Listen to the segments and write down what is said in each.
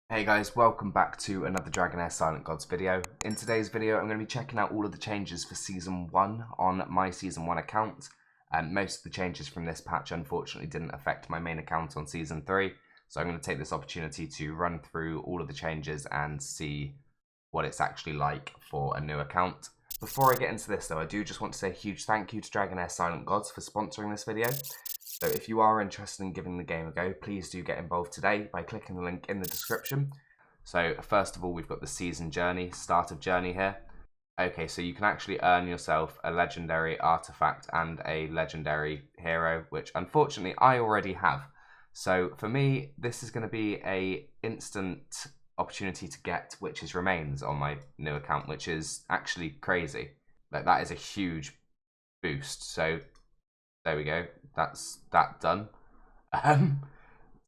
Hey guys, welcome back to another Dragonheir Silent Gods video. In today's video, I'm going to be checking out all of the changes for Season 1 on my Season 1 account. Most of the changes from this patch unfortunately didn't affect my main account on Season 3, so I'm going to take this opportunity to run through all of the changes and see what it's actually like for a new account. Before I get into this though, I do just want to say a huge thank you to Dragonheir Silent Gods for sponsoring this video. So if you are interested in giving the game a go, please do get involved today by clicking the link in the description. So first of all, we've got the season journey, start of journey here. Okay, so you can actually earn yourself a legendary artifact and a legendary hero, which unfortunately I already have. So for me, this is going to be a instant opportunity to get Witch's Remains on my new account, which is actually crazy. Like, that is a huge boost. So there we go. That's that done. So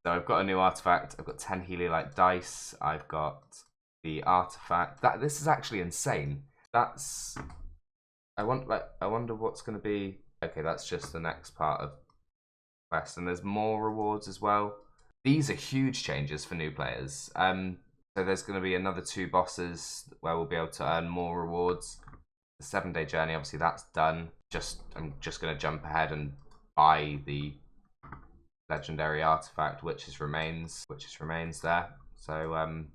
I've got a new artifact. I've got 10 Heliolite dice. I've got the artifact. This is actually insane. I wonder what's going to be. Okay, that's just the next part of quest, and there's more rewards as well. These are huge changes for new players. So there's going to be another 2 bosses where we'll be able to earn more rewards. The 7-day journey, obviously that's done. I'm just going to jump ahead and buy the legendary artifact, Witch's Remains there. So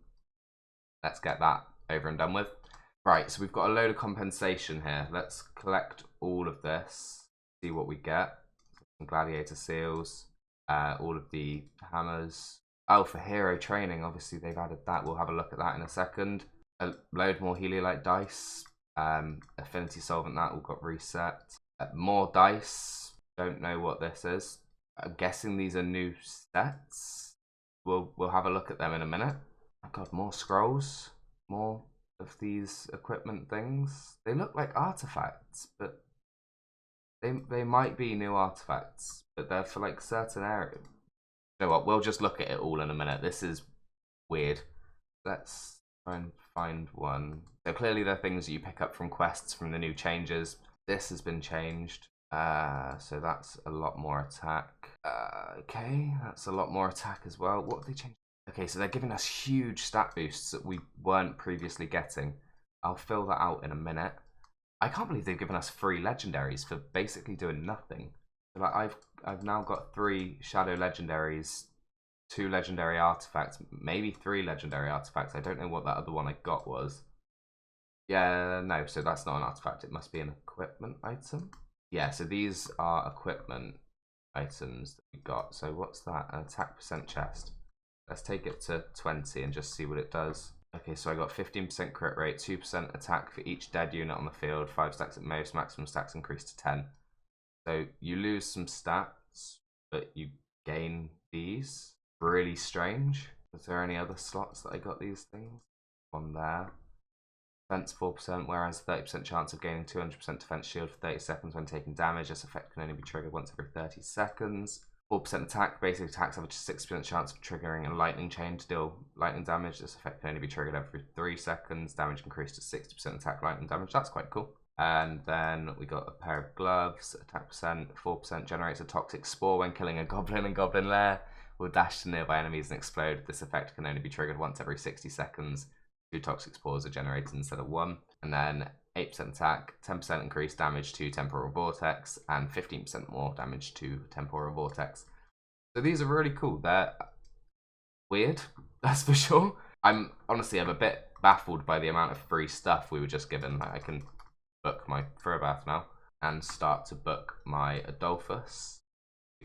let's get that over and done with. Right, so we've got a load of compensation here. Let's collect all of this, see what we get. Some gladiator seals, all of the hammers. Oh, for hero training, obviously they've added that. We'll have a look at that in a second. A load more Heliolite dice. Affinity solvent, that all got reset. More dice. Don't know what this is. I'm guessing these are new sets. We'll have a look at them in a minute. Oh god, more scrolls. More of these equipment things. They look like artifacts, but they might be new artifacts, but they're for like certain areas. You know what? We'll just look at it all in a minute. This is weird. Let's try and find one. So clearly they're things that you pick up from quests from the new changes. This has been changed. So that's a lot more attack. Okay, that's a lot more attack as well. What have they changed? Okay, so they're giving us huge stat boosts that we weren't previously getting. I'll fill that out in a minute. I can't believe they've given us 3 legendaries for basically doing nothing. So like I've now got 3 shadow legendaries, 2 legendary artifacts, maybe 3 legendary artifacts. I don't know what that other one I got was. Yeah, no, so that's not an artifact. It must be an equipment item. Yeah, so these are equipment items that we got. So what's that? An attack percent chest. Let's take it to 20 and just see what it does. Okay, so I got 15% crit rate, 2% attack for each dead unit on the field, 5 stacks at most, maximum stacks increased to 10. So you lose some stats, but you gain these. Really strange. Was there any other slots that I got these things? One there. Defense 4%, whereas 30% chance of gaining 200% defense shield for 30 seconds when taking damage. This effect can only be triggered once every 30 seconds. 4% attack, basic attacks have a 6% chance of triggering a lightning chain to deal lightning damage. This effect can only be triggered every 3 seconds. Damage increased to 60% attack lightning damage. That's quite cool. And then we got a pair of gloves. Attack percent, 4% generates a toxic spore when killing a goblin in Goblin Lair. Will dash to nearby enemies and explode. This effect can only be triggered once every 60 seconds. 2 toxic spores are generated instead of 1. And then 8% attack, 10% increased damage to Temporal Vortex, and 15% more damage to Temporal Vortex. So these are really cool. They're weird, that's for sure. I'm a bit baffled by the amount of free stuff we were just given. I can book my Throbath now and start to book my Adolphus.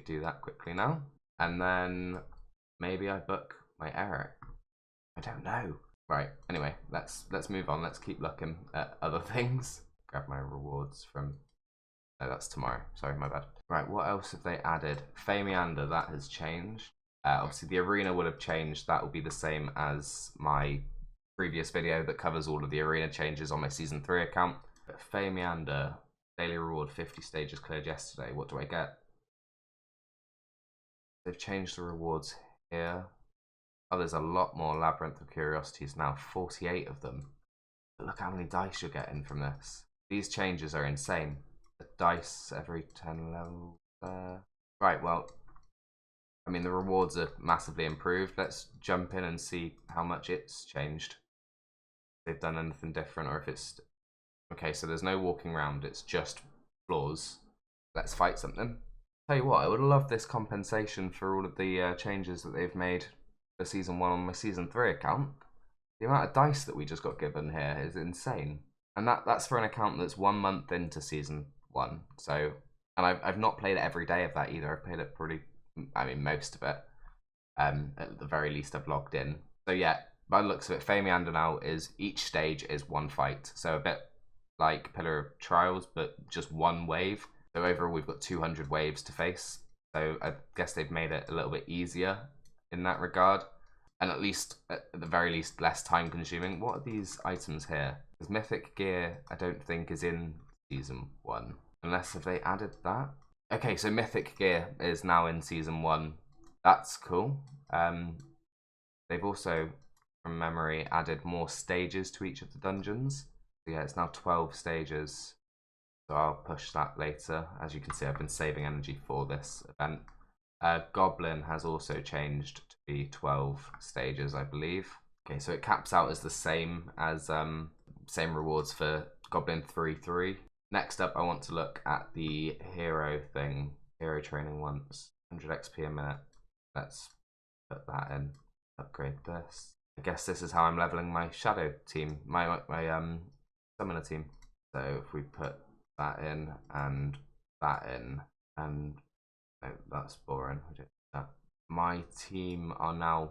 Do that quickly now. And then maybe I book my Eric. I don't know. Right, anyway, let's move on. Let's keep looking at other things. Grab my rewards from... No, that's tomorrow. Sorry, my bad. Right, what else have they added? Famiander, that has changed. Obviously, the arena would have changed. That will be the same as my previous video that covers all of the arena changes on my Season 3 account. But Famiander, daily reward, 50 stages cleared yesterday. What do I get? They've changed the rewards here. Oh, there's a lot more Labyrinth of Curiosities now, 48 of them. But look how many dice you're getting from this. These changes are insane. The dice every 10 levels there. Right, well, I mean, the rewards are massively improved. Let's jump in and see how much it's changed. If they've done anything different, or if it's... Okay, so there's no walking around, it's just floors. Let's fight something. Tell you what, I would have loved this compensation for all of the changes that they've made for Season 1 on my Season 3 account. The amount of dice that we just got given here is insane. And that's for an account that's 1 month into Season 1. So, and I've not played it every day of that either. I've played it pretty, I mean, most of it. At the very least, I've logged in. So yeah, by the looks of it, Famiander now is, each stage is one fight. So a bit like Pillar of Trials, but just one wave. So overall, we've got 200 waves to face. So I guess they've made it a little bit easier in that regard. And at least, at the very least, less time consuming. What are these items here? Because Mythic Gear, I don't think, is in Season 1. Unless have they added that? Okay, so Mythic Gear is now in Season 1. That's cool. They've also, from memory, added more stages to each of the dungeons. So yeah, it's now 12 stages. So I'll push that later. As you can see, I've been saving energy for this event. Goblin has also changed to be 12 stages, I believe. Okay, so it caps out as the same as same rewards for Goblin 3-3. Next up, I want to look at the hero thing. Hero training once, 100 XP a minute. Let's put that in. Upgrade this. I guess this is how I'm leveling my shadow team, my summoner team. So if we put that in, and no, that's boring. I don't do that. My team are now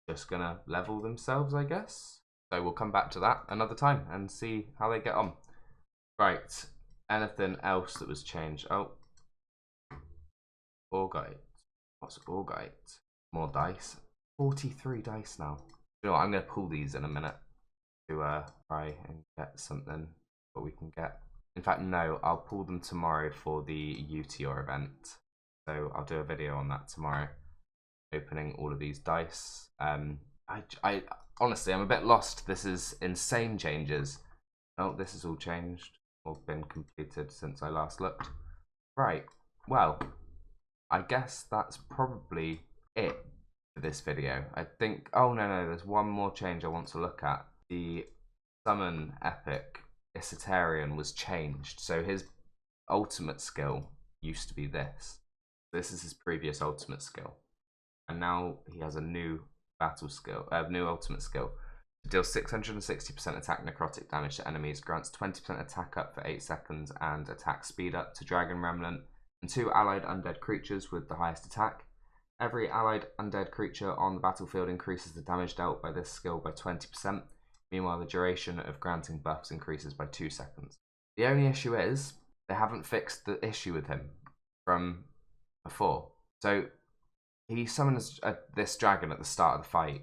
just gonna level themselves, I guess. So we'll come back to that another time and see how they get on. Right. Anything else that was changed? Oh, Augite. What's Augite? More dice. 43 dice now. You know what? I'm gonna pull these in a minute to try and get something that we can get. In fact, no, I'll pull them tomorrow for the UTR event. So I'll do a video on that tomorrow, opening all of these dice. I honestly, I'm a bit lost. This is insane changes. Oh, this is all changed or been completed since I last looked. Right, well, I guess that's probably it for this video. I think, oh no, there's one more change I want to look at. The summon epic Isotarian was changed. So his ultimate skill used to be this. This is his previous ultimate skill. And now he has a new battle skill, new ultimate skill. It deals 660% attack necrotic damage to enemies, grants 20% attack up for 8 seconds and attack speed up to Dragon Remnant and 2 allied undead creatures with the highest attack. Every allied undead creature on the battlefield increases the damage dealt by this skill by 20%. Meanwhile, the duration of granting buffs increases by 2 seconds. The only issue is, they haven't fixed the issue with him from before. So, he summons this dragon at the start of the fight,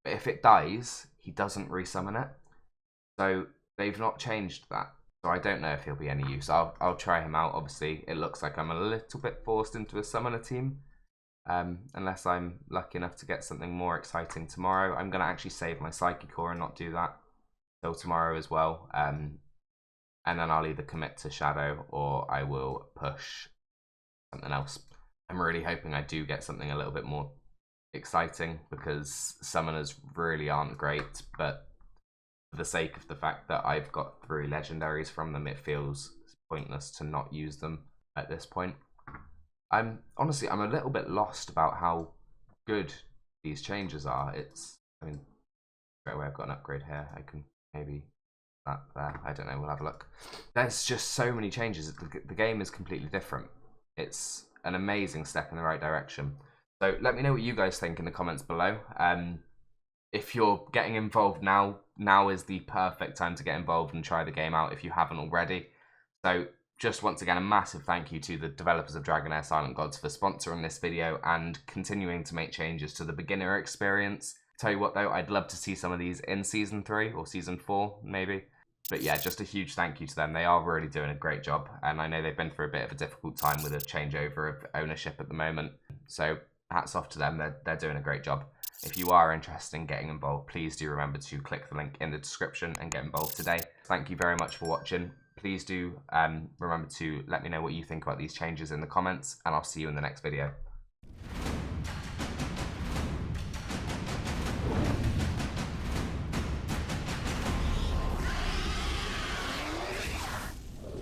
but if it dies, he doesn't resummon it. So, they've not changed that. So I don't know if he'll be any use. I'll try him out. Obviously, it looks like I'm a little bit forced into a summoner team. Unless I'm lucky enough to get something more exciting tomorrow. I'm going to actually save my Psychic Core and not do that till tomorrow as well. And then I'll either commit to Shadow or I will push something else. I'm really hoping I do get something a little bit more exciting because summoners really aren't great, but for the sake of the fact that I've got 3 legendaries from them, it feels pointless to not use them at this point. I'm a little bit lost about how good these changes are. I mean, straight away I've got an upgrade here. I can maybe that there. I don't know. We'll have a look. There's just so many changes. The game is completely different. It's an amazing step in the right direction. So let me know what you guys think in the comments below. If you're getting involved now is the perfect time to get involved and try the game out if you haven't already. So just once again, a massive thank you to the developers of Dragonheir Silent Gods for sponsoring this video and continuing to make changes to the beginner experience. Tell you what though, I'd love to see some of these in Season 3 or Season 4 maybe. But yeah, just a huge thank you to them. They are really doing a great job. And I know they've been through a bit of a difficult time with a changeover of ownership at the moment. So hats off to them, they're doing a great job. If you are interested in getting involved, please do remember to click the link in the description and get involved today. Thank you very much for watching. Please do remember to let me know what you think about these changes in the comments, and I'll see you in the next video.